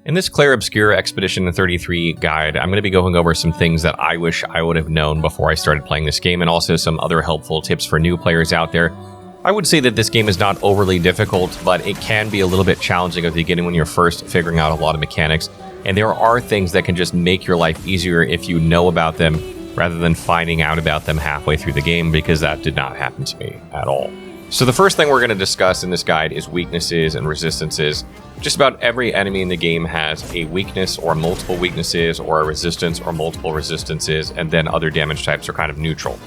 In this Clair Obscure Expedition 33 guide, I'm going to be going over some things that I wish I would have known before I started playing this game, and also some other helpful tips for new players out there. I would say that this game is not overly difficult, but it can be a little bit challenging at the beginning when you're first figuring out a lot of mechanics, and there are things that can just make your life easier if you know about them, rather than finding out about them halfway through the game, because that did not happen to me at all. So the first thing we're going to discuss in this guide is weaknesses and resistances. Just about every enemy in the game has a weakness or multiple weaknesses, or a resistance or multiple resistances, and then other damage types are kind of neutral.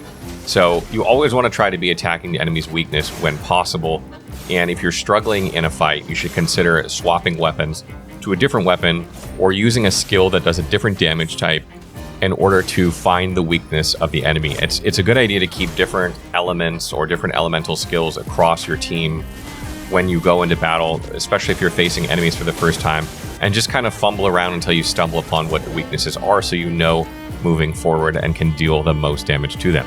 So you always want to try to be attacking the enemy's weakness when possible, and if you're struggling in a fight, you should consider swapping weapons to a different weapon, or using a skill that does a different damage type in order to find the weakness of the enemy. It's a good idea to keep different elements or different elemental skills across your team when you go into battle, especially if you're facing enemies for the first time, and just kind of fumble around until you stumble upon what the weaknesses are, so you know moving forward and can deal the most damage to them.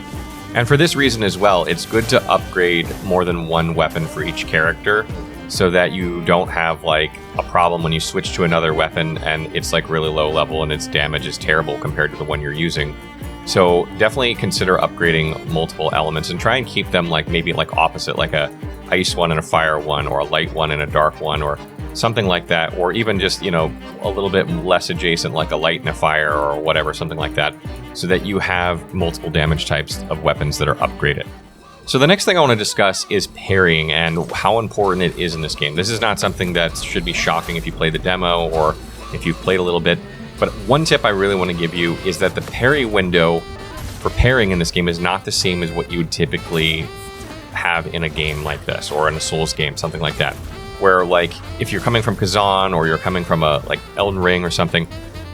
And for this reason as well, it's good to upgrade more than one weapon for each character, so that you don't have like a problem when you switch to another weapon and it's like really low level and its damage is terrible compared to the one you're using. So definitely consider upgrading multiple elements and try and keep them like maybe like opposite, like a ice one and a fire one, or a light one and a dark one, or something like that, or even just, you know, a little bit less adjacent, like a light and a fire or whatever, something like that, so that you have multiple damage types of weapons that are upgraded. So the next thing I want to discuss is parrying and how important it is in this game. This is not something that should be shocking if you play the demo or if you've played a little bit, but one tip I really want to give you is that the parry window for parrying in this game is not the same as what you would typically have in a game like this, or in a Souls game, something like that, where like if you're coming from Kazan or you're coming from a like Elden Ring or something,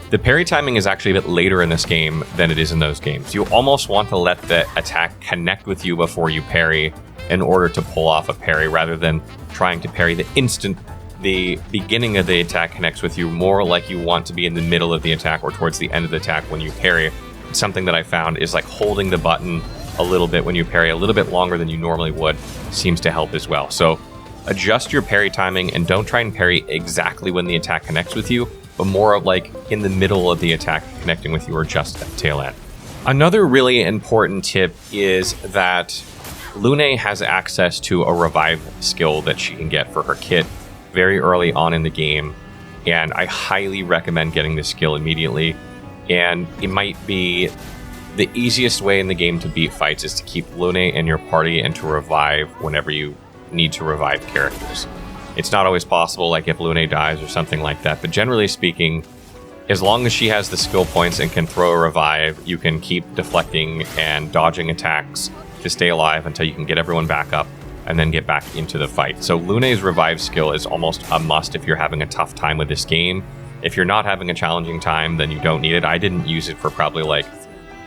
the parry timing is actually a bit later in this game than it is in those games. You almost want to let the attack connect with you before you parry in order to pull off a parry, rather than trying to parry the instant the beginning of the attack connects with you. More like you want to be in the middle of the attack or towards the end of the attack when you parry. Something that I found is like holding the button a little bit when you parry, a little bit longer than you normally would, seems to help as well. So adjust your parry timing and don't try and parry exactly when the attack connects with you, but more of like in the middle of the attack connecting with you, or just at the tail end. Another really important tip is that Lune has access to a revive skill that she can get for her kit very early on in the game, and I highly recommend getting this skill immediately. And it might be the easiest way in the game to beat fights is to keep Lune in your party and to revive whenever you need to revive characters. It's not always possible, like if Lune dies or something like that, but generally speaking, as long as she has the skill points and can throw a revive, you can keep deflecting and dodging attacks to stay alive until you can get everyone back up and then get back into the fight. So Lune's revive skill is almost a must if you're having a tough time with this game. If you're not having a challenging time, then you don't need it. I didn't use it for probably like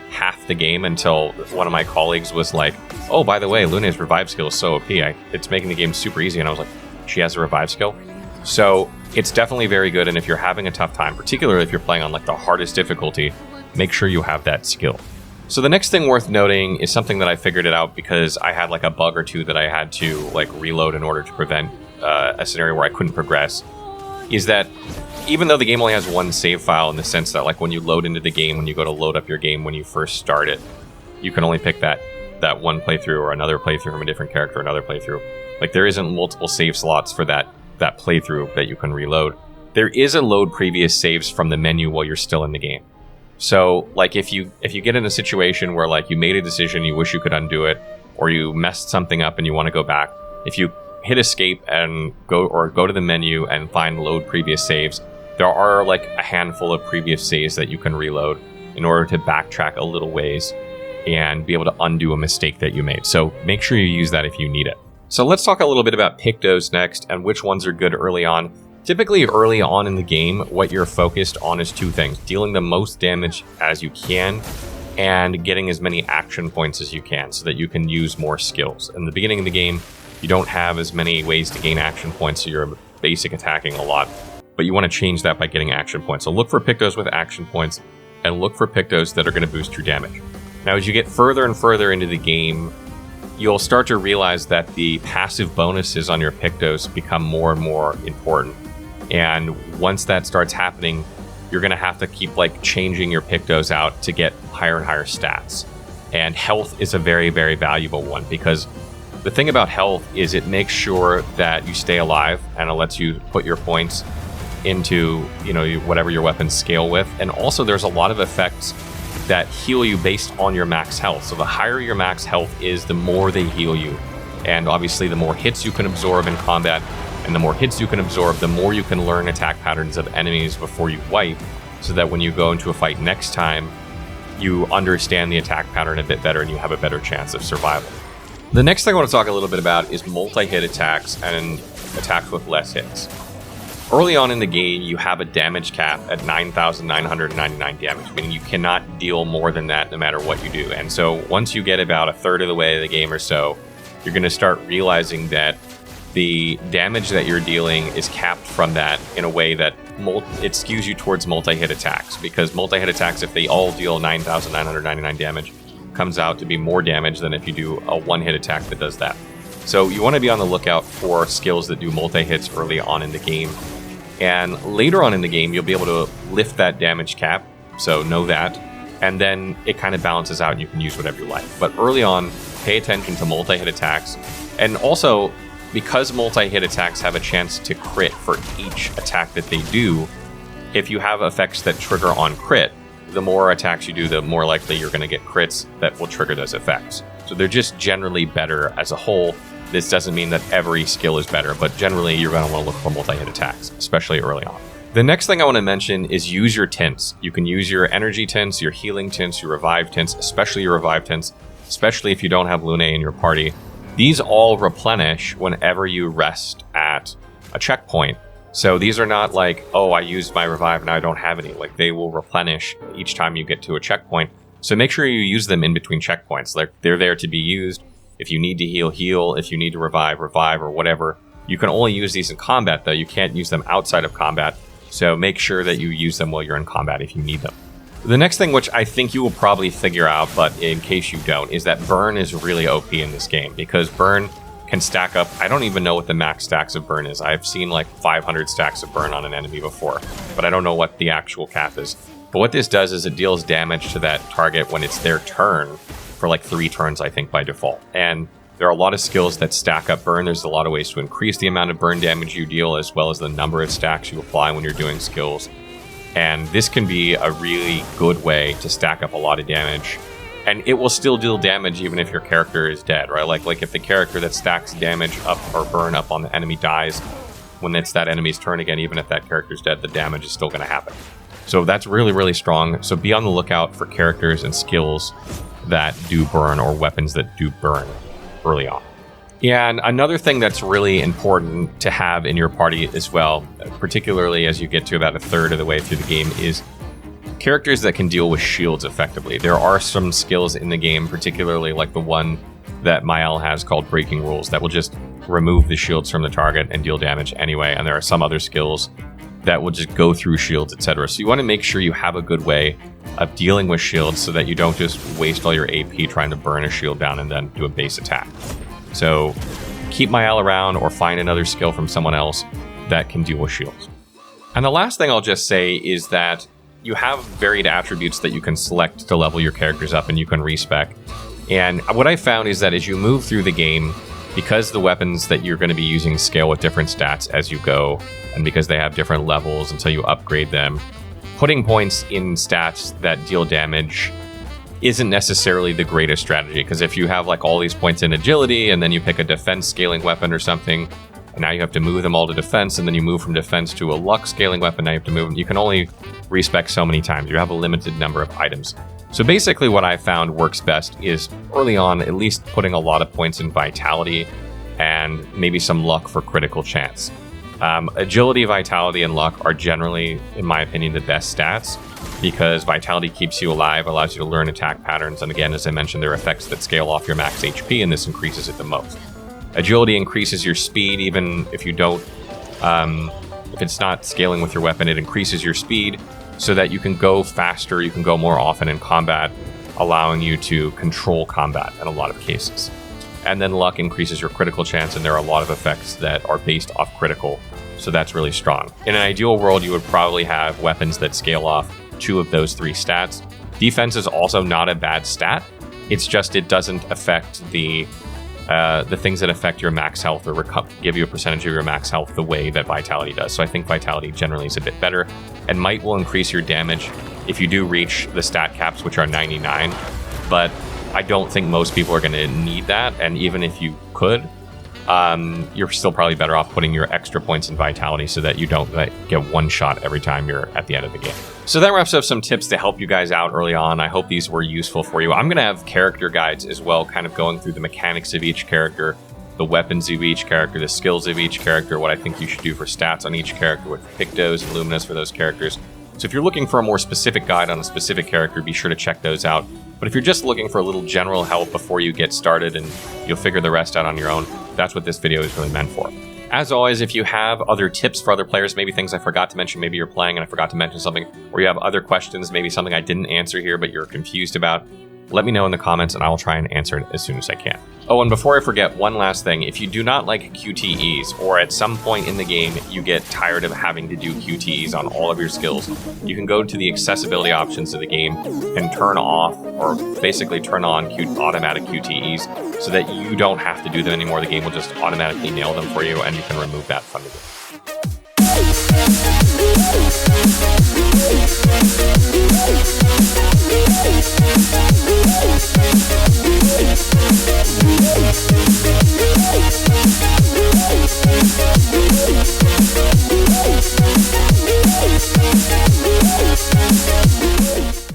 half the game until one of my colleagues was like, oh, by the way, Lune's revive skill is so OP. It's making the game super easy. And I was like, she has a revive skill. So it's definitely very good. And if you're having a tough time, particularly if you're playing on like the hardest difficulty, make sure you have that skill. So the next thing worth noting is something that I figured it out because I had like a bug or two that I had to like reload in order to prevent a scenario where I couldn't progress, is that even though the game only has one save file, in the sense that like when you load into the game, when you go to load up your game when you first start it, you can only pick that one playthrough or another playthrough from a different character, another playthrough. Like there isn't multiple save slots for that playthrough that you can reload. There is a load previous saves from the menu while you're still in the game. So like if you get in a situation where like you made a decision, you wish you could undo it, or you messed something up and you want to go back, if you hit escape and go to the menu and find load previous saves, there are like a handful of previous saves that you can reload in order to backtrack a little ways and be able to undo a mistake that you made. So make sure you use that if you need it. So let's talk a little bit about Pictos next and which ones are good early on. Typically early on in the game, what you're focused on is two things: dealing the most damage as you can and getting as many action points as you can so that you can use more skills. In the beginning of the game, you don't have as many ways to gain action points, so you're basic attacking a lot. But you want to change that by getting action points. So look for Pictos with action points and look for Pictos that are going to boost your damage. Now, as you get further and further into the game, you'll start to realize that the passive bonuses on your Pictos become more and more important. And once that starts happening, you're going to have to keep like changing your Pictos out to get higher and higher stats. And health is a very, very valuable one, because the thing about health is it makes sure that you stay alive, and it lets you put your points into, you know, whatever your weapons scale with. And also there's a lot of effects that heal you based on your max health. So the higher your max health is, the more they heal you. And obviously the more hits you can absorb in combat, and the more hits you can absorb, the more you can learn attack patterns of enemies before you wipe, so that when you go into a fight next time, you understand the attack pattern a bit better and you have a better chance of survival. The next thing I want to talk a little bit about is multi-hit attacks and attacks with less hits. Early on in the game, you have a damage cap at 9,999 damage, meaning you cannot deal more than that no matter what you do. And so once you get about a third of the way of the game or so, you're going to start realizing that the damage that you're dealing is capped from that in a way that it skews you towards multi-hit attacks, because multi-hit attacks, if they all deal 9,999 damage, comes out to be more damage than if you do a one-hit attack that does that. So you want to be on the lookout for skills that do multi-hits early on in the game. And later on in the game, you'll be able to lift that damage cap, so know that, and then it kind of balances out and you can use whatever you like. But early on, pay attention to multi-hit attacks. And also, because multi-hit attacks have a chance to crit for each attack that they do, if you have effects that trigger on crit, the more attacks you do, the more likely you're going to get crits that will trigger those effects. So they're just generally better as a whole. This doesn't mean that every skill is better, but generally you're going to want to look for multi-hit attacks, especially early on. The next thing I want to mention is use your tints. You can use your energy tints, your healing tints, your revive tints, especially your revive tints, especially if you don't have Lune in your party. These all replenish whenever you rest at a checkpoint. So these are not like, oh, I used my revive and I don't have any. Like, they will replenish each time you get to a checkpoint. So make sure you use them in between checkpoints. Like, they're there to be used. If you need to heal, heal. If you need to revive, revive, or whatever. You can only use these in combat, though. You can't use them outside of combat. So make sure that you use them while you're in combat if you need them. The next thing, which I think you will probably figure out, but in case you don't, is that burn is really OP in this game, because burn can stack up. I don't even know what the max stacks of burn is. I've seen like 500 stacks of burn on an enemy before, but I don't know what the actual cap is. But what this does is it deals damage to that target when it's their turn for like 3 turns, I think, by default. And there are a lot of skills that stack up burn. There's a lot of ways to increase the amount of burn damage you deal, as well as the number of stacks you apply when you're doing skills. And this can be a really good way to stack up a lot of damage. And it will still deal damage even if your character is dead, right? Like if the character that stacks damage up or burn up on the enemy dies, when it's that enemy's turn again, even if that character's dead, the damage is still going to happen. So that's really, really strong. So be on the lookout for characters and skills that do burn, or weapons that do burn early on. And another thing that's really important to have in your party as well, particularly as you get to about a third of the way through the game, is characters that can deal with shields effectively. There are some skills in the game, particularly like the one that Mael has called Breaking Rules, that will just remove the shields from the target and deal damage anyway. And there are some other skills that will just go through shields, etc. So you want to make sure you have a good way of dealing with shields so that you don't just waste all your AP trying to burn a shield down and then do a base attack. So keep Mael around, or find another skill from someone else that can deal with shields. And the last thing I'll just say is that you have varied attributes that you can select to level your characters up, and you can respec. And what I found is that as you move through the game, because the weapons that you're going to be using scale with different stats as you go, and because they have different levels until you upgrade them, putting points in stats that deal damage isn't necessarily the greatest strategy. Because if you have like all these points in agility, and then you pick a defense scaling weapon or something, and now you have to move them all to defense, and then you move from defense to a luck scaling weapon, now you have to move them. You can only respec so many times. You have a limited number of items. So basically what I found works best is early on at least putting a lot of points in vitality and maybe some luck for critical chance. Agility, vitality, and luck are generally, in my opinion, the best stats, because vitality keeps you alive, allows you to learn attack patterns, and again, as I mentioned, there are effects that scale off your max HP, and this increases it the most. Agility increases your speed, even if you don't, if it's not scaling with your weapon, it increases your speed so that you can go faster, you can go more often in combat, allowing you to control combat in a lot of cases. And then luck increases your critical chance, and there are a lot of effects that are based off critical So that's really strong. In an ideal world, you would probably have weapons that scale off 2 of those 3 stats. Defense is also not a bad stat. It's just it doesn't affect the things that affect your max health or give you a percentage of your max health the way that Vitality does. So I think Vitality generally is a bit better, and Might will increase your damage if you do reach the stat caps, which are 99. But I don't think most people are going to need that, and even if you could, you're still probably better off putting your extra points in Vitality so that you don't get one shot every time you're at the end of the game. So that wraps up some tips to help you guys out early on. I hope these were useful for you. I'm going to have character guides as well, kind of going through the mechanics of each character, the weapons of each character, the skills of each character, what I think you should do for stats on each character with Pictos and Luminous for those characters. So if you're looking for a more specific guide on a specific character, be sure to check those out. But if you're just looking for a little general help before you get started and you'll figure the rest out on your own, that's what this video is really meant for. As always, if you have other tips for other players, maybe things I forgot to mention, maybe you're playing and I forgot to mention something, or you have other questions, maybe something I didn't answer here but you're confused about, let me know in the comments and I will try and answer it as soon as I can. Oh, and before I forget, one last thing. If you do not like QTEs, or at some point in the game you get tired of having to do QTEs on all of your skills, you can go to the accessibility options of the game and turn off, or basically turn on automatic QTEs so that you don't have to do them anymore. The game will just automatically nail them for you and you can remove that from the game.